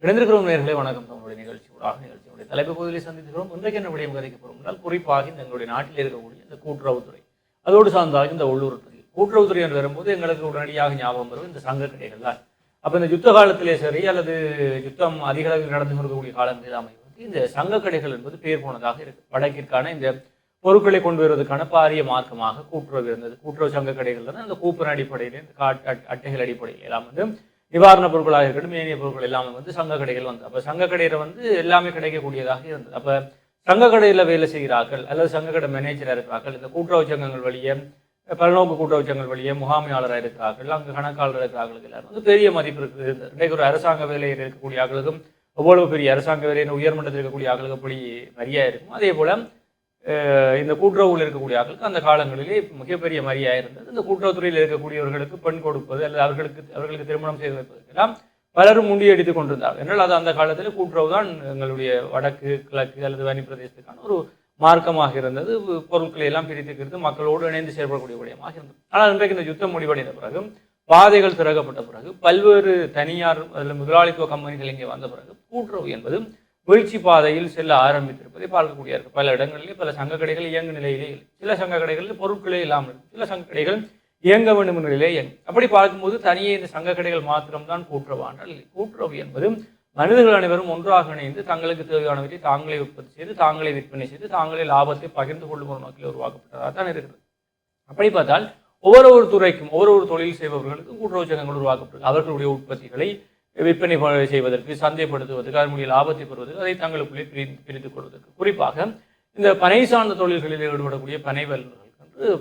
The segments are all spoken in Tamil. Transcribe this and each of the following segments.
இணைந்திருக்கிறோம் நேயர்களே, வணக்கம். நம்முடைய நிகழ்ச்சியுடைய தலைப்பு பகுதியில் சந்திக்கிறோம். இன்றைக்கு என்ன விடயம் கதைக்கப்படும் என்றால், குறிப்பாக இந்த எங்களுடைய நாட்டில் இருக்கக்கூடிய இந்த கூட்டுறவுத்துறை, அதோடு சார்ந்தாலும் இந்த உள்ளூர்த்துறை. கூட்டுறவுத்துறை என்று வரும்போது எங்களுக்கு உடனடியாக ஞாபகம் வரும் இந்த சங்க கடைகள் தான். அப்போ இந்த யுத்த காலத்திலே சரி, அல்லது யுத்தம் அதிக அளவில் நடந்து கொண்டிருக்கக்கூடிய காலங்களில் அமைவது இந்த சங்க கடைகள் என்பது பெயர் போனதாக இருக்கு. வடக்கிற்கான இந்த பொருட்களை கொண்டு வருவதற்கான பாரிய மார்க்கமாக கூட்டுறவு இருந்தது. கூட்டுறவு சங்க கடைகள் தான் இந்த கூப்பன் அடிப்படையில், இந்த அட்டைகள் அடிப்படையில் எல்லாம் நிவாரணப் பொருட்களாக இருக்கட்டும், ஏனைய பொருட்கள் எல்லாமே சங்க கடைகள் அப்போ சங்க கடையில் எல்லாமே கிடைக்கக்கூடியதாக இருந்தது. அப்போ சங்க கடையில் வேலை செய்கிறார்கள் அல்லது சங்க கடை மேனேஜராக இருக்கிறார்கள், இந்த கூட்டுறவு சங்கங்கள் வழியே, பல்நோக்கு கூட்டுறவு சங்கங்கள் வழியே முகாமையாளராக இருக்கிறார்கள், அங்கு கணக்காளர் இருக்கிறார்கள், எல்லாரும் பெரிய மதிப்பு இருக்குது. இன்றைக்கு ஒரு அரசாங்க வேலையில் இருக்கக்கூடிய ஆக்களுக்கும் எவ்வளவு பெரிய அரசாங்க வேலையில் உயர்மட்டத்தில் இருக்கக்கூடிய ஆக்களுக்கு அப்படி மரியாதை இருக்கும். அதே போல இந்த கூட்டுறவுகள் இருக்கக்கூடிய ஆக்களுக்கு அந்த காலங்களிலே மிகப்பெரிய மரியாதை இருந்தது. இந்த கூட்டுறவுத்துறையில் இருக்கக்கூடியவர்களுக்கு பெண் கொடுப்பது அல்லது அவர்களுக்கு திருமணம் செய்து வைப்பதற்கெல்லாம் பலரும் முண்டியடித்துக் கொண்டிருந்தார்கள். என்றால் அது அந்த காலத்தில் கூட்டுறவு தான் எங்களுடைய வடக்கு, கிழக்கு அல்லது வன்னி பிரதேசத்துக்கான ஒரு மார்க்கமாக இருந்தது. பொருட்களை எல்லாம் பிரித்துக்கிறது, மக்களோடு இணைந்து செயல்படக்கூடிய விடயமாக இருந்தது. ஆனால் இன்றைக்கு இந்த யுத்தம் முடிவடைந்த பிறகு, பாதைகள் திறக்கப்பட்ட பிறகு, பல்வேறு தனியார் அல்லது முதலாளித்துவ கம்பெனிகள் இங்கே வந்த பிறகு கூட்டுறவு என்பது வீழ்ச்சி பாதையில் செல்ல ஆரம்பித்திருப்பதை பார்க்கக்கூடிய இருக்கு. பல இடங்களிலே பல சங்க கடைகள் இயங்கு நிலையிலே இல்லை. சில சங்க கடைகளில் பொருட்களே இல்லாமல் இருக்கும். சில சங்க கடைகள் இயங்க வேண்டும் என்ற நிலையிலே இயங்கும். அப்படி பார்க்கும்போது தனியே இந்த சங்க கடைகள் மாத்திரம்தான் கூட்டுறவு ஆனால் இல்லை. கூட்டுறவு என்பது மனிதர்கள் அனைவரும் ஒன்றாக இணைந்து தங்களுக்கு தேவையானவற்றை தாங்களே உற்பத்தி செய்து, தாங்களே விற்பனை செய்து, தாங்களே லாபத்தை பகிர்ந்து கொள்ளும் ஒரு நோக்கில் உருவாக்கப்பட்டதாக தான் இருக்கிறது. அப்படி பார்த்தால் ஒவ்வொரு துறைக்கும் ஒவ்வொரு தொழில் செய்பவர்களுக்கும் கூட்டுறவு சங்கங்கள் உருவாக்கப்பட்டது. அவர்களுடைய உற்பத்திகளை விற்பனை செய்வதற்கு, சந்தைப்படுத்துவதற்கு, அதனுடைய லாபத்தை பெறுவதற்கு, அதை தங்களுக்குள்ளே பிரித்துக் கொள்வதற்கு, குறிப்பாக இந்த பனை சார்ந்த தொழில்களில் ஈடுபடக்கூடிய பனை வல்லுநர்கள்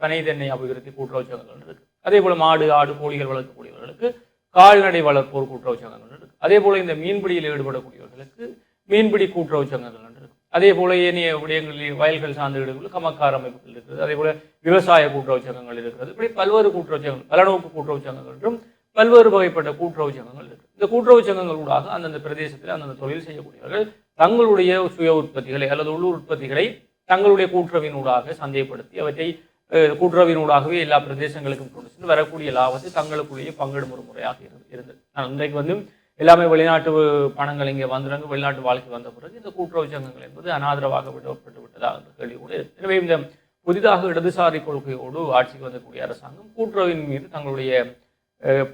பனை தென்னை அபிவிருத்தி கூட்டுறவு சங்கங்கள் இருக்கு. அதே போல மாடு, ஆடு, கோழிகள் வளர்க்கக்கூடியவர்களுக்கு கால்நடை வளர்ப்போர் கூட்டுறவு சங்கங்கள் இருக்கு. அதே போல இந்த மீன்பிடியில் ஈடுபடக்கூடியவர்களுக்கு மீன்பிடி கூட்டுறவு சங்கங்கள் இருக்கு. அதே போல ஏனைய விடயங்களில் வயல்கள் சார்ந்த இடங்களில் கமக்கார அமைப்புகள் இருக்கிறது. அதே போல விவசாய கூட்டுறவு சங்கங்கள் இருக்கிறது. இப்படி பல்வேறு கூட்டுறவு சங்கங்கள், பலநோக்கு கூட்டுறவு சங்கங்கள் என்றும் பல்வேறு வகைப்பட்ட கூட்டுறவு சங்கங்கள் இருக்கு. இந்த கூட்டுறவு சங்கங்கள் ஊடாக அந்தந்த பிரதேசத்தில் அந்தந்த தொழில் செய்யக்கூடியவர்கள் தங்களுடைய சுய உற்பத்திகளை அல்லது உள்ளூர் உற்பத்திகளை தங்களுடைய கூட்டுறவினூடாக சந்தைப்படுத்தி அவற்றை கூட்டுறவினூடாகவே எல்லா பிரதேசங்களுக்கும் கொண்டு சென்று வரக்கூடிய லாபத்தை தங்களுக்குள்ளேயே பங்கிடும் ஒரு முறையாக இருந்தது. இன்றைக்கு எல்லாமே வெளிநாட்டு பணங்கள் இங்கே வந்துடுறாங்க. வெளிநாட்டு வாழ்க்கை வந்த பிறகு இந்த கூட்டுறவு சங்கங்கள் என்பது அனாதரவாக விடப்பட்டு விட்டதாக அந்த கேள்வி கூட இருக்கு. எனவே இந்த புதிதாக இடதுசாரி கொள்கையோடு ஆட்சிக்கு வந்தக்கூடிய அரசாங்கம் கூட்டுறவின் மீது தங்களுடைய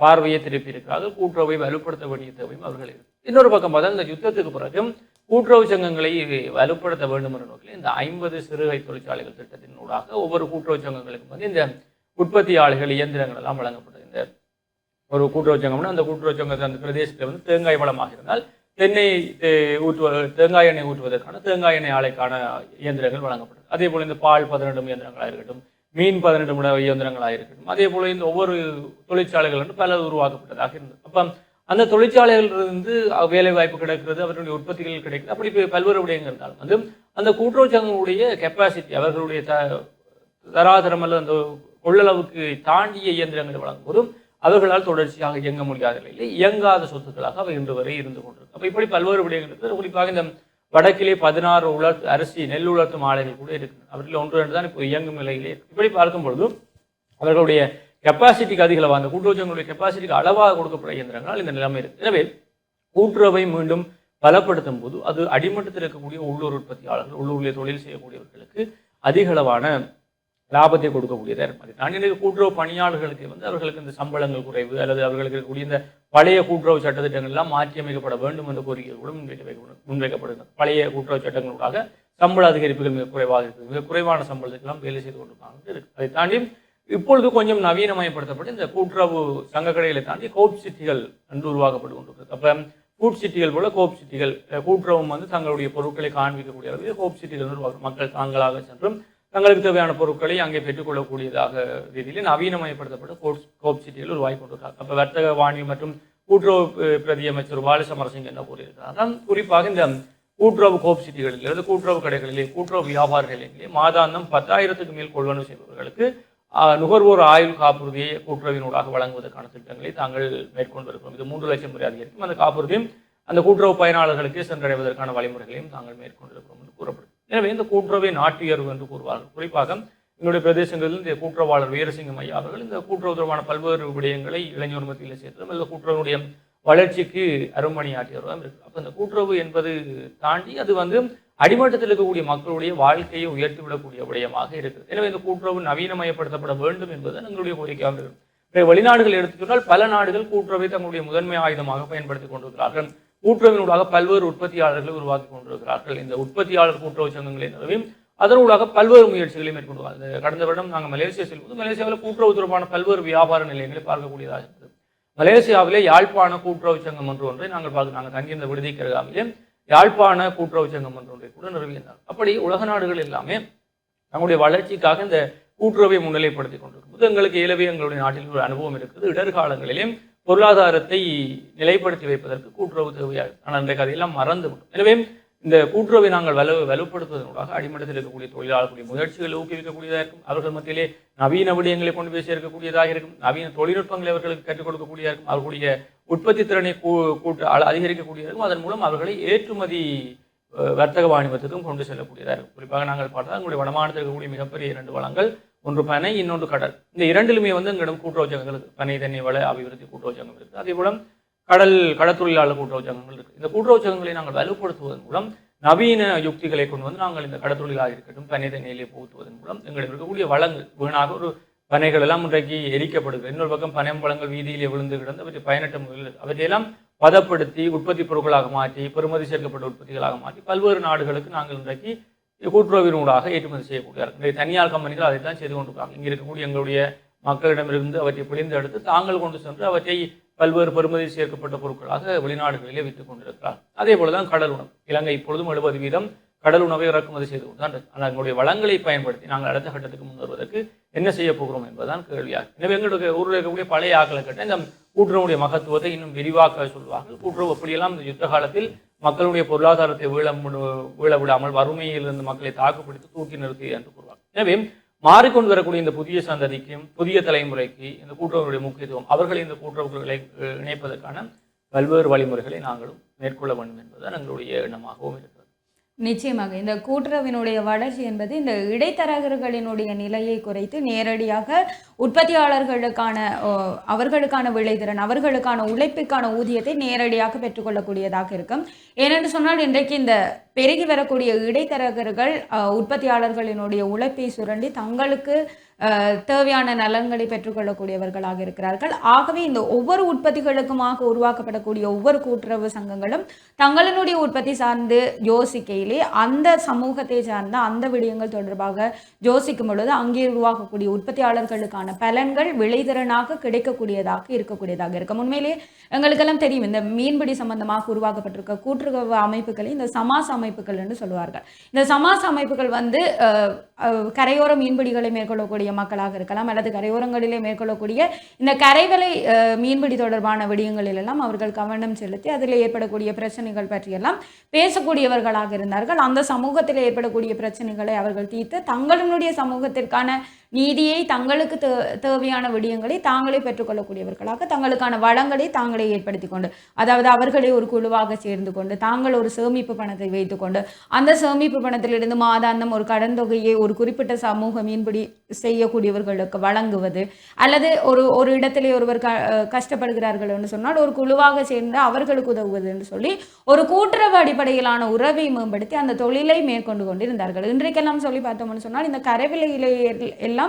பார்வையை திருப்பி இருக்கிறார்கள். கூட்டுறவை வலுப்படுத்த வேண்டிய தேவையும் அவர்கள் இருக்கு. இன்னொரு பக்கம் பார்த்தா இந்த யுத்தத்துக்கு பிறகு கூட்டுறவு சங்கங்களை வலுப்படுத்த வேண்டும் என்ற நோக்கில் இந்த 50 சிறுகை தொழிற்சாலைகள் திட்டத்தினூடாக ஒவ்வொரு கூட்டுறவு சங்கங்களுக்கும் இந்த உற்பத்தி ஆலைகள், இயந்திரங்கள் எல்லாம் வழங்கப்பட்டது. இந்த ஒரு கூட்டுறவு சங்கம்னா அந்த கூட்டுறவு சங்கத்தை அந்த பிரதேசத்தில் தேங்காய் வளமாக இருந்தால் தேங்காய் எண்ணெய் ஊற்றுவதற்கான தேங்காய் எண்ணெய் ஆலைக்கான இயந்திரங்கள் வழங்கப்பட்டது. அதே போல இந்த பால் 12 இயந்திரங்களாக இருக்கட்டும், மீன் 12 இயந்திரங்களாக இருக்கட்டும், அதே போல இந்த ஒவ்வொரு தொழிற்சாலைகள் பல உருவாக்கப்பட்டதாக இருந்தது. அப்போ அந்த தொழிற்சாலைகளிலிருந்து வேலை வாய்ப்பு கிடைக்கிறது, அவர்களுடைய உற்பத்திகள் கிடைக்கிறது. அப்படி பல்வேறு விடயங்கள் இருந்தாலும் அந்த கூட்டுறவு சங்கங்களுடைய கெப்பாசிட்டி, அவர்களுடைய தராதரம் அல்லது அந்த கொள்ளளவுக்கு தாண்டிய இயந்திரங்களை வழங்கும் போதும் அவர்களால் தொடர்ச்சியாக இயங்க முடியாத நிலையில் இயங்காத சொத்துக்களாக அவை இன்று வரை இருந்து கொண்டிருக்கு. அப்போ இப்படி பல்வேறு விடயங்கள் இருக்குது. குறிப்பாக இந்த வடக்கிலே 16 அரிசி நெல் உலர்த்தும் ஆலைகள் கூட இருக்கு. அவர்கள் 1-2 தான் இப்போ இயங்கும் நிலையிலே. இப்படி பார்க்கும் பொழுது அவர்களுடைய கெப்பாசிட்டிக்கு அதிகளவாக அந்த கூட்டுறவு சங்கங்களுடைய கெப்பாசிட்டிக்கு அளவாக கொடுக்கப்பட்ட இயந்திரங்களால் இந்த நிலைமை இருக்கு. எனவே கூட்டுறவை மீண்டும் பலப்படுத்தும் போது அது அடிமட்டத்தில் இருக்கக்கூடிய உள்ளூர் உற்பத்தியாளர்கள், உள்ளூரிலே தொழில் செய்யக்கூடியவர்களுக்கு அதிகளவான லாபத்தை கொடுக்கக்கூடியதாக இருக்கும். அதை தாண்டி கூட்டுறவு பணியாளர்களுக்கு அவர்களுக்கு இந்த சம்பளங்கள் குறைவு அல்லது அவர்களுக்கு இருக்கக்கூடிய இந்த பழைய கூட்டுறவு சட்டத்திட்டங்கள் எல்லாம் மாற்றியமைக்கப்பட வேண்டும் என்ற கோரிக்கை கூட முன்வைக்கப்படுகிறது. பழைய கூட்டுறவு சட்டங்களுக்காக சம்பள அதிகரிப்புகள் மிக குறைவாக இருக்குது. மிக குறைவான சம்பளத்துக்கெல்லாம் வேலை செய்து கொண்டிருக்காங்க இருக்கு. அதை தாண்டி இப்பொழுது கொஞ்சம் நவீனமயப்படுத்தப்பட்டு இந்த கூட்டுறவு சங்க கடைகளை தாண்டி கோப் சிட்டிகள் என்று உருவாக்கப்பட்டு கொண்டிருக்கிறது. அப்போ ஃபுட் சிட்டிகள் போல கோப் சிட்டிகள், கூட்டுறவும் தங்களுடைய பொருட்களை காண்பிக்கக்கூடிய அளவில் கோப் சிட்டிகள் உருவாக்கும். மக்கள் தாங்களாக சென்றும் தங்களுக்கு தேவையான பொருட்களை அங்கே பெற்றுக்கொள்ளக்கூடியதாக ரீதியில் நவீனமயப்படுத்தப்பட்ட கோப் சிட்டிகள் உருவாகி கொண்டிருக்காங்க. அப்போ வர்த்தக வாணிபம் மற்றும் கூட்டுறவு பிரதி அமைச்சர் வாலி சமரசிங் என்ன கூறியிருக்கிறார், குறிப்பாக இந்த கூட்டுறவு கோப் சிட்டிகளில் இருந்து கூட்டுறவு கடைகளிலே, கூட்டுறவு வியாபாரிகளிலே மாதாந்தம் 10,000க்கு மேல் கொள்வனவு செய்பவர்களுக்கு நுகர்வோர் ஆயுள் காப்புறுதியை கூட்டுறவினூடாக வழங்குவதற்கான திட்டங்களை தாங்கள் மேற்கொண்டு இருக்கிறோம். இது 3 லட்சம் வரை அதிகரிக்கும். அந்த காப்புறுதியும் அந்த கூட்டுறவு பயனாளர்களுக்கு சென்றடைவதற்கான வழிமுறைகளையும் தாங்கள் மேற்கொண்டிருக்கிறோம் என்று கூறப்படும். எனவே இந்த கூட்டுறவை நாட்டியர்வு என்று கூறுவார்கள். குறிப்பாக எங்களுடைய பிரதேசங்களில் இந்த கூட்டுறவாளர் வீரசிங்கம் ஐயா அவர்கள் இந்த கூட்டுறவு தொடர்பான பல்வேறு விடயங்களை இளைஞர் மத்தியில் சேர்த்ததும், இந்த கூட்டுறவுடைய வளர்ச்சிக்கு அருமணியாற்றியவரும் இருக்கு. அப்போ இந்த கூட்டுறவு என்பது தாண்டி அது அடிமட்டத்தில் இருக்கக்கூடிய மக்களுடைய வாழ்க்கையை உயர்த்தி விடக்கூடிய விடயமாக இருக்குது. எனவே இந்த கூட்டுறவு நவீனமயப்படுத்தப்பட வேண்டும் என்பது எங்களுடைய கோரிக்கையாக இருக்குது. வெளிநாடுகள் எடுத்துக்கொண்டால் பல நாடுகள் கூட்டுறவை தங்களுடைய முதன்மை ஆயுதமாக பயன்படுத்திக் கொண்டிருக்கிறார்கள். கூட்டுறவினூடாக பல்வேறு உற்பத்தியாளர்களை உருவாக்கி கொண்டிருக்கிறார்கள். இந்த உற்பத்தியாளர் கூட்டுறவு சங்கங்களை நிறுவி அதனூடாக பல்வேறு முயற்சிகளை மேற்கொண்டுவாங்க. கடந்த வருடம் நாங்கள் மலேசியா செல்வது மலேசியாவில் கூட்டுறவு தொடர்பான பல்வேறு வியாபார நிலையங்களை பார்க்கக்கூடியதாக இருந்தது. மலேசியாவிலே யாழ்ப்பாண கூட்டுறவு சங்கம் ஒன்றை நாங்கள் நாங்கள் தங்கியிருந்த விடுதிக்கு அருகாமையிலே யாழ்ப்பாண கூட்டுறவு சங்கம் ஒன்றை கூட நிறுவியிருந்தார். அப்படி உலக நாடுகள் எல்லாமே தங்களுடைய வளர்ச்சிக்காக இந்த கூட்டுறவை முன்னிலைப்படுத்தி கொண்டிருக்கும். எங்களுக்கு இயலவே எங்களுடைய நாட்டில் ஒரு அனுபவம் இருக்குது. இடர்காலங்களிலும் பொருளாதாரத்தை நிலைப்படுத்தி வைப்பதற்கு கூட்டுறவு தேவையாகும். ஆனால் இன்றைக்கு அதையெல்லாம் மறந்துவிடும். எனவே இந்த கூட்டுறவை நாங்கள் வலுப்படுத்துவதனூடாக அடிமட்டத்தில் இருக்கக்கூடிய தொழிலாளர்களுடைய முயற்சிகளை ஊக்குவிக்கக்கூடியதாக இருக்கும். அவர்கள் மத்தியிலே நவீன விடயங்களை கொண்டு போய் சேர்க்கக்கூடியதாக இருக்கும். நவீன தொழில்நுட்பங்களை அவர்களுக்கு கற்றுக் கொடுக்கக்கூடியதாக இருக்கும். அவர்களுடைய உற்பத்தி திறனை அதிகரிக்கக்கூடியதாக இருக்கும். அதன் மூலம் அவர்களை ஏற்றுமதி வர்த்தக வாணிபத்துக்கும் கொண்டு செல்லக்கூடியதாக இருக்கும். குறிப்பாக நாங்கள் பார்த்தால் எங்களுடைய வடமாநிலத்தில் இருக்கக்கூடிய மிகப்பெரிய 2 வளங்கள், ஒன்று பனை, இன்னொன்று கடல். இந்த இரண்டிலுமே எங்களிடம் கூட்டுறவு சங்கங்கள் இருக்குது. பனை தென்னை வள அபிவிருத்தி கூட்டுறவு சங்கம் இருக்குது. அதே போல கடற்தொழிலாளர் கூட்டுறவு சங்கங்கள் இருக்குது. இந்த கூட்டுறவு சங்கங்களை நாங்கள் வலுப்படுத்துவதன் மூலம் நவீன யுக்திகளை கொண்டு நாங்கள் இந்த கடற்தொழிலாக இருக்கட்டும் பனை தென்னையிலே புகுத்துவதன் மூலம் எங்களுக்கு இருக்கக்கூடிய வளங்கள் வீணாக ஒரு பனைகள் எல்லாம் இன்றைக்கு எரிக்கப்படுகிறது. இன்னொரு பக்கம் பனைம்பழங்கள் வீதியிலே விழுந்து கிடந்து அவற்றை பயனற்ற முறையில் அவற்றையெல்லாம் பதப்படுத்தி உற்பத்தி பொருட்களாக மாற்றி பெறுமதி சேர்க்கப்பட்ட உற்பத்திகளாக மாற்றி பல்வேறு நாடுகளுக்கு நாங்கள் இன்றைக்கு கூட்டுறவினூடாக ஏற்றுமதி செய்யக்கூடியார்கள். இன்றைய தனியார் கம்பெனிகள் அதைத்தான் செய்து கொண்டிருக்காங்க. இங்கே இருக்கக்கூடிய எங்களுடைய மக்களிடமிருந்து அவற்றை பிழிந்து எடுத்து தாங்கள் கொண்டு சென்று அவற்றை பல்வேறு பெறுமதி சேர்க்கப்பட்ட பொருட்களாக வெளிநாடுகளிலே விற்றுக் கொண்டிருக்கிறார். அதே போலதான் கடல் உணவு. இலங்கை இப்பொழுதும் 70% கடல் உணவை இறக்குமதி செய்து கொண்டுதான். ஆனால் எங்களுடைய வளங்களை பயன்படுத்தி நாங்கள் அடுத்த கட்டத்துக்கு முன்னேறுவதற்கு என்ன செய்ய போகிறோம் என்பதுதான் கேள்வியாகும். எனவே எங்களுடைய ஊரில் இருக்கக்கூடிய பழைய ஆக்களை கேட்ட இந்த கூட்டுறவுடைய மகத்துவத்தை இன்னும் விரிவாக்க சொல்வார்கள். கூட்டுறவு எப்படியெல்லாம் இந்த யுத்த காலத்தில் மக்களுடைய பொருளாதாரத்தை வீழ விடாமல் வறுமையிலிருந்து மக்களை தாக்குப்பிடித்து தூக்கி நிறுத்தி என்று கூறுவார்கள். எனவே மாறிக்கொண்டு வரக்கூடிய இந்த புதிய சந்ததிக்கும் புதிய தலைமுறைக்கு இந்த கூட்டுறவுடைய முக்கியத்துவம் அவர்களை இந்த கூட்டுறவுகளை இணைப்பதற்கான பல்வேறு வழிமுறைகளை நாங்களும் மேற்கொள்ள வேண்டும் என்பதுதான் எங்களுடைய எண்ணமாகவும் இருக்கிறது. நிச்சயமாக இந்த கூட்டுறவினுடைய வளர்ச்சி என்பது இந்த இடைத்தரகர்களினுடைய நிலையை குறைத்து நேரடியாக உற்பத்தியாளர்களுக்கான அவர்களுக்கான விளைதிறன் அவர்களுக்கான உழைப்புக்கான ஊதியத்தை நேரடியாக பெற்றுக்கொள்ளக்கூடியதாக இருக்கும். ஏனென்று சொன்னால் இன்றைக்கு இந்த பெருகி வரக்கூடிய இடைத்தரகர்கள் உற்பத்தியாளர்களினுடைய உழைப்பை சுரண்டி தங்களுக்கு தேவையான நலன்களை பெற்றுக்கொள்ளக்கூடியவர்களாக இருக்கிறார்கள். ஆகவே இந்த ஒவ்வொரு உற்பத்திகளுக்குமாக உருவாக்கப்படக்கூடிய ஒவ்வொரு கூட்டுறவு சங்கங்களும் தங்களினுடைய உற்பத்தி சார்ந்து யோசிக்கையிலே அந்த சமூகத்தை சார்ந்த அந்த விடயங்கள் தொடர்பாக யோசிக்கும் பொழுது அங்கே உருவாக்கக்கூடிய உற்பத்தியாளர்களுக்கான பலன்கள் விளைதிறனாக கிடைக்கக்கூடியதாக இருக்கக்கூடியதாக இருக்கும். உண்மையிலே எங்களுக்கெல்லாம் தெரியும் இந்த மீன்பிடி சம்பந்தமாக உருவாக்கப்பட்டிருக்க கூட்டுறவு அமைப்புகளை இந்த சமாஸ் அமைப்புகள் என்று சொல்வார்கள். இந்த சமாஸ் அமைப்புகள் கரையோர மீன்பிடிகளை மேற்கொள்ளக்கூடிய மக்களாக இருக்கலாம் அல்லது கரையோரங்களிலே மேற்கொள்ளக்கூடிய இந்த கரைவலை மீன்பிடி தொடர்பான விடயங்களில் எல்லாம் அவர்கள் கவனம் செலுத்தி அதில் ஏற்படக்கூடிய பிரச்சனைகள் பற்றியெல்லாம் பேசக்கூடியவர்களாக இருந்தார்கள். அந்த சமூகத்தில் ஏற்படக்கூடிய பிரச்சனைகளை அவர்கள் தீர்த்து தங்களுடைய சமூகத்திற்கான நீதியை தங்களுக்கு தேவையான விடயங்களை தாங்களே பெற்றுக்கொள்ளக்கூடியவர்களாக தங்களுக்கான வளங்களை தாங்களே ஏற்படுத்தி கொண்டு அதாவது அவர்களே ஒரு குழுவாக சேர்ந்து கொண்டு தாங்கள் ஒரு சேமிப்பு பணத்தை வைத்துக்கொண்டு அந்த சேமிப்பு பணத்திலிருந்து மாதாந்தம் ஒரு கடன் தொகையை ஒரு குறிப்பிட்ட சமூக மீன்பிடி செய்யக்கூடியவர்களுக்கு வழங்குவது அல்லது ஒரு இடத்திலே ஒருவர் கஷ்டப்படுகிறார்கள் என்று சொன்னால் ஒரு குழுவாக சேர்ந்து அவர்களுக்கு உதவுவது என்று சொல்லி ஒரு கூட்டுறவு அடிப்படையிலான உறவை மேம்படுத்தி அந்த தொழிலை மேற்கொண்டு கொண்டிருந்தார்கள். இன்றைக்கெல்லாம் சொல்லி பார்த்தோம்னு சொன்னால் இந்த கரைவிலையிலே எல்லாம்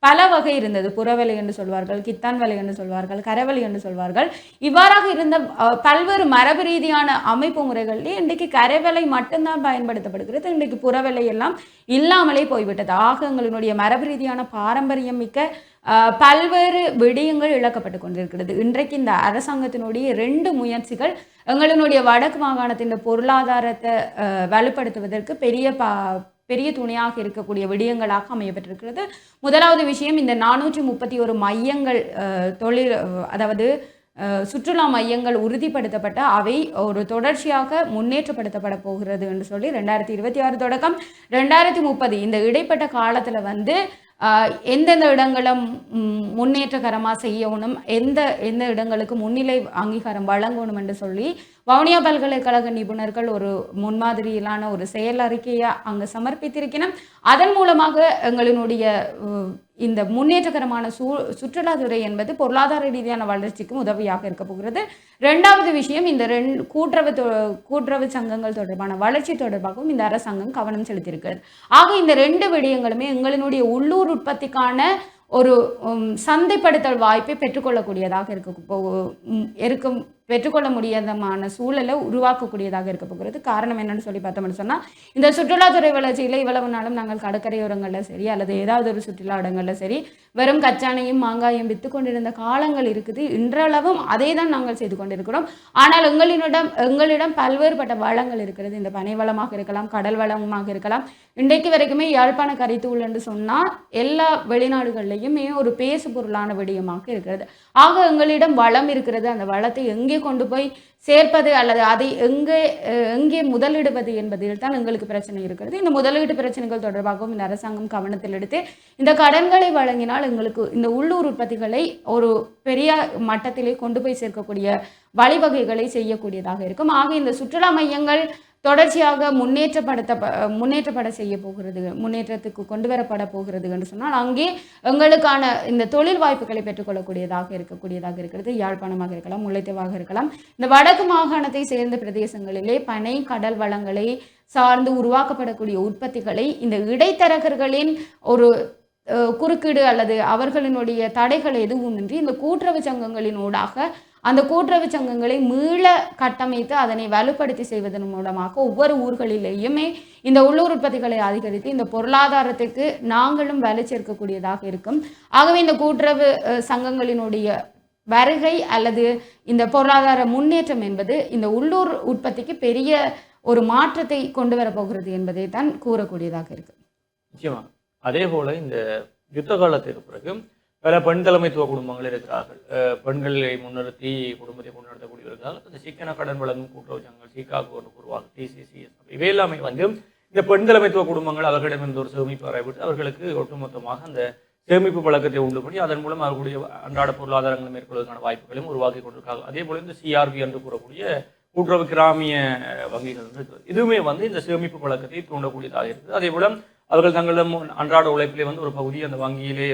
பல வகை இருந்தது. புறவலை என்று சொல்வார்கள், கித்தான் வலை என்று சொல்வார்கள், கரைவலை என்று சொல்வார்கள். இவ்வாறாக இருந்த பல்வேறு மரபு ரீதியான அமைப்பு முறைகளிலே இன்றைக்கு கரைவலை மட்டும்தான் பயன்படுத்தப்படுகிறது. இன்றைக்கு புறவலை எல்லாம் இல்லாமலே போய்விட்டது. ஆக எங்களுடைய மரபு ரீதியான பாரம்பரியம் மிக்க பல்வேறு விடயங்கள் இழக்கப்பட்டு கொண்டிருக்கிறது. இன்றைக்கு இந்த அரசாங்கத்தினுடைய 2 முயற்சிகள் எங்களுடைய வடக்கு மாகாணத்தின் பொருளாதாரத்தை வலுப்படுத்துவதற்கு பெரிய துணையாக இருக்கக்கூடிய விடயங்களாக அமையப்பட்டிருக்கிறது. முதலாவது விஷயம் இந்த 431 மையங்கள் அதாவது சுற்றுலா மையங்கள் உறுதிப்படுத்தப்பட்ட அவை ஒரு தொடர்ச்சியாக முன்னேற்றப்படுத்தப்பட போகிறது என்று சொல்லி 2026 தொடக்கம் 2030 இந்த இடைப்பட்ட காலத்தில் எந்தெந்த இடங்களும் முன்னேற்றகரமாக செய்யணும் எந்த இடங்களுக்கு முன்னிலை அங்கீகாரம் வழங்கணும் என்று சொல்லி வவுனியா பல்கலைக்கழக நிபுணர்கள் ஒரு முன்மாதிரியிலான ஒரு செயல் அறிக்கையை அங்கு சமர்ப்பித்திருக்கணும். அதன் மூலமாக எங்களினுடைய இந்த முன்னேற்றகரமான சுற்றுலாத்துறை என்பது பொருளாதார ரீதியான வளர்ச்சிக்கும் உதவியாக இருக்க போகிறது. இரண்டாவது விஷயம், இந்த கூட்டுறவு சங்கங்கள் தொடர்பான வளர்ச்சி தொடர்பாகவும் இந்த அரசாங்கம் கவனம் செலுத்தியிருக்கிறது. ஆக இந்த 2 விடயங்களுமே எங்களினுடைய உள்ளூர் உற்பத்திக்கான ஒரு சந்தைப்படுத்தல் வாய்ப்பை பெற்றுக்கொள்ளக்கூடியதாக இருக்கும் பெற்றுக்கொள்ள முடியாதமான சூழலை உருவாக்கக்கூடியதாக இருக்க போகிறது. காரணம் என்னன்னு சொல்லி பார்த்தோம்னு சொன்னால், இந்த சுற்றுலாத்துறை வளர்ச்சியில் இவ்வளவு நாளும் நாங்கள் கடற்கரையோரங்களில் சரி அல்லது ஏதாவது ஒரு சுற்றுலா இடங்களில் சரி வெறும் கச்சானையும் மாங்காயும் விற்று கொண்டிருந்த காலங்கள் இருக்குது. இன்றளவும் அதை தான் நாங்கள் செய்து கொண்டிருக்கிறோம். ஆனால் எங்களிடம் பல்வேறுபட்ட வளங்கள் இருக்கிறது. இந்த பனை வளமாக இருக்கலாம், கடல் வளமாக இருக்கலாம். இன்றைக்கு வரைக்குமே யாழ்ப்பாண கரித்தூள் என்று சொன்னால் எல்லா வெளிநாடுகள்லையுமே ஒரு பேசு பொருளான விடயமாக இருக்கிறது. ஆக எங்களிடம் வளம் இருக்கிறது. அந்த வளத்தை எங்கே கொண்டு போய் சேர்ப்பது அல்லது அதை எங்கே முதலிடுவது என்பதில் தான் எங்களுக்கு பிரச்சனை இருக்கிறது. இந்த முதலீட்டு பிரச்சனைகள் தொடர்பாகவும் இந்த அரசாங்கம் கவனத்தில் எடுத்து இந்த கடன்களை வழங்கினால் எங்களுக்கு இந்த உள்ளூர் உற்பத்திகளை ஒரு பெரிய மட்டத்திலே கொண்டு போய் சேர்க்கக்கூடிய வழிவகைகளை செய்யக்கூடியதாக இருக்கும். ஆக இந்த சுற்றுலா மையங்கள் தொடர்ச்சியாக முன்னேற்றப்பட செய்ய போகிறது, முன்னேற்றத்துக்கு கொண்டு வரப்பட போகிறது என்று சொன்னால் அங்கே எங்களுக்கான இந்த தொழில் வாய்ப்புகளை பெற்றுக்கொள்ளக்கூடியதாக இருக்கிறது. யாழ்ப்பாணமாக இருக்கலாம், முல்லைத்தீவாக இருக்கலாம். இந்த வடக்கு மாகாணத்தை சேர்ந்த பிரதேசங்களிலே பனை கடல் வளங்களை சார்ந்து உருவாக்கப்படக்கூடிய உற்பத்திகளை இந்த இடைத்தரகர்களின் ஒரு குறுக்கீடு அல்லது அவர்களினுடைய தடைகள் எதுவுமின்றி இந்த கூட்டுறவு சங்கங்களின் ஊடாக அந்த கூட்டுறவு சங்கங்களை மீள கட்டமைத்து அதனை வலுப்படுத்தி செய்வதன் மூலமாக ஒவ்வொரு ஊர்களிலேயுமே இந்த உள்ளூர் உற்பத்திகளை அதிகரித்து இந்த பொருளாதாரத்துக்கு நாங்களும் வேலை சேர்க்கக்கூடியதாக இருக்கும். ஆகவே இந்த கூட்டுறவு சங்கங்களினுடைய வருகை அல்லது இந்த பொருளாதார முன்னேற்றம் என்பது இந்த உள்ளூர் உற்பத்திக்கு பெரிய ஒரு மாற்றத்தை கொண்டு வரப்போகிறது என்பதை தான் கூறக்கூடியதாக இருக்கு. நிச்சயமா. அதே போல இந்த யுத்த காலத்திற்கு பிறகு பல பெண் தலைமைத்துவ குடும்பங்கள் இருக்கிறார்கள். பெண்களை முன்னிறுத்தி குடும்பத்தை முன்னெடுத்தக்கூடியவர்கள் இந்த சிக்கன கடன் வழங்கும் கூட்டுறவு சங்கங்கள், சிகாகோ உருவாகும், TCCS, இவை எல்லாமே வந்து இந்த பெண் தலைமைத்துவ குடும்பங்கள் அவர்களிடமிருந்து ஒரு சேமிப்பு வரைவிட்டு அவர்களுக்கு ஒட்டுமொத்தமாக அந்த சேமிப்பு பழக்கத்தை உண்டு பண்ணி அதன் மூலம் அவர்களுடைய அன்றாட பொருளாதாரங்களை மேற்கொள்வதற்கான வாய்ப்புகளையும் உருவாக்கி கொண்டிருக்காங்க. அதே போல இந்த CRB என்று கூறக்கூடிய கூட்டுறவு கிராமிய வங்கிகள் இருக்குது. இதுவுமே வந்து இந்த சேமிப்பு பழக்கத்தை தூண்டக்கூடியதாக இருக்குது. அதே போல அவர்கள் தங்களிடம் அன்றாட உழைப்பிலே வந்து ஒரு பகுதி அந்த வங்கியிலே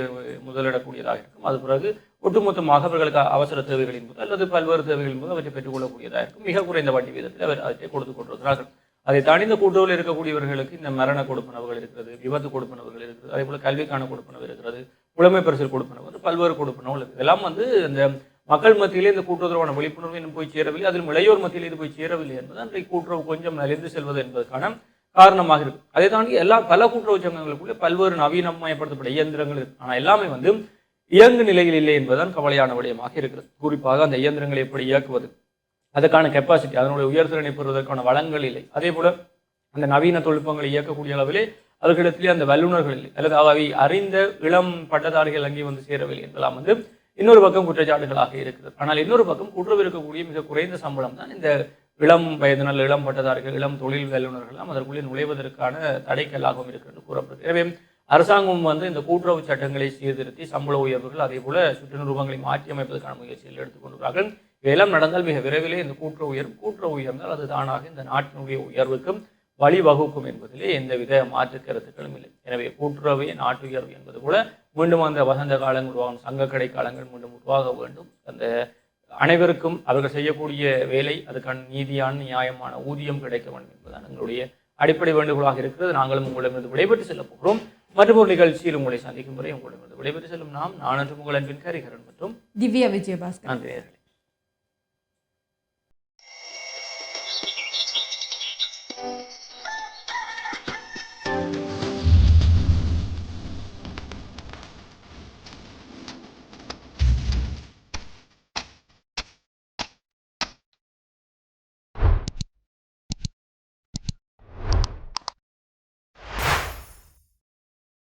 முதலிடக்கூடியதாக இருக்கும். அது பிறகு ஒட்டுமொத்தமாக அவர்களுக்கு அவசர தேவைகளின் போது அல்லது பல்வேறு தேவைகளின் போது அவற்றை பெற்றுக்கொள்ளக்கூடியதாக இருக்கும். மிக குறைந்த வட்டி வீதத்தில் அவர் அவற்றை கொடுத்து கொண்டிருக்கிறார்கள். அதை தாண்டி இந்த கூட்டுறவில் இருக்கக்கூடியவர்களுக்கு இந்த மரண கொடுப்பனவுகள் இருக்கிறது, விபத்து கொடுப்பனவுகள் இருக்கிறது, அதே போல கல்விக்கான கொடுப்பனவு இருக்கிறது, புலமை பரிசில் கொடுப்பனவு வந்து பல்வேறு கொடுப்பனவுகள் இருக்குது. இதெல்லாம் வந்து இந்த மக்கள் மத்தியிலே இந்த கூட்டுறவுக்கான விழிப்புணர்வு இன்னும் போய் சேரவில்லை, அதில் இளையோர் மத்தியில் இது போய் சேரவில்லை என்பது அன்றைக்கு கூட்டுறவு கொஞ்சம் நலிந்து செல்வது என்பதற்கான காரணமாக இருக்கு. அதை தாண்டி பல கூட்டுறவு சங்கங்களுக்குள்ளே பல்வேறு நவீனமயப்படுத்தப்பட்ட இயந்திரங்கள் இருக்கு. ஆனால் எல்லாமே வந்து இயங்கு நிலையில் இல்லை என்பதுதான் கவலையான விடயமாக இருக்கிறது. குறிப்பாக அந்த இயந்திரங்களை எப்படி இயக்குவது, அதுக்கான கெப்பாசிட்டி, அதனுடைய உயர்திறனை பெறுவதற்கான வளங்கள் இல்லை. அதே போல அந்த நவீன தொழில்நுட்பங்களை இயக்கக்கூடிய அளவிலே அவர்களிடத்திலே அந்த வல்லுநர்கள் இல்லை, அல்லது அவை அறிந்த இளம் பட்டதாரிகள் அங்கே வந்து சேரவில்லை என்பதெல்லாம் வந்து இன்னொரு பக்கம் குற்றச்சாட்டுகளாக இருக்கிறது. ஆனால் இன்னொரு பக்கம் கூட்டுறவு இருக்கக்கூடிய மிக குறைந்த சம்பளம் தான் இந்த இளம் வயதினர், இளம் பட்டதாரிகள், இளம் தொழில் வல்லுநர்கள் அதற்குள்ளே நுழைவதற்கான தடைக்கல்லாகவும் இருக்கிறது கூறப்படுது. எனவே அரசாங்கம் வந்து இந்த கூட்டுறவு சட்டங்களை சீர்திருத்தி சம்பள உயர்வுகள் அதே போல சுற்று நிறுவனங்களை மாற்றி அமைப்பதற்கான முயற்சிகள் எடுத்துக்கொண்டிருக்கிறார்கள். இவையெல்லாம் நடந்தால் மிக விரைவிலே இந்த கூட்டுறவு உயர்ந்தால் அது தானாக இந்த நாட்டினுடைய உயர்வுக்கும் வழிவகுக்கும் என்பதிலே எந்தவித மாற்று கருத்துக்களும் இல்லை. எனவே கூட்டுறவே நாட்டு உயர்வு என்பது கூட மீண்டும் அந்த வசந்த காலங்கள் உருவாகும், சங்கக்கடை காலங்கள் மீண்டும் உருவாக வேண்டும். அந்த அனைவருக்கும் அவர்கள் செய்யக்கூடிய வேலை அதுக்கான நீதியான நியாயமான ஊதியம் கிடைக்க வேண்டும் என்பதுதான் எங்களுடைய அடிப்படை வேண்டுகோளாக இருக்கிறது. நாங்களும் உங்களிடமிருந்து விடைபெற்று செல்ல போகிறோம். மற்றொரு நிகழ்ச்சியில் உங்களை சந்திக்கும் வரை உங்களிடமிருந்து விடைபெற்று செல்லும் நான் உங்கள் அன்பின் ஹரிஹரன் மற்றும் திவ்யா விஜயபாஸ்கர். நன்றி.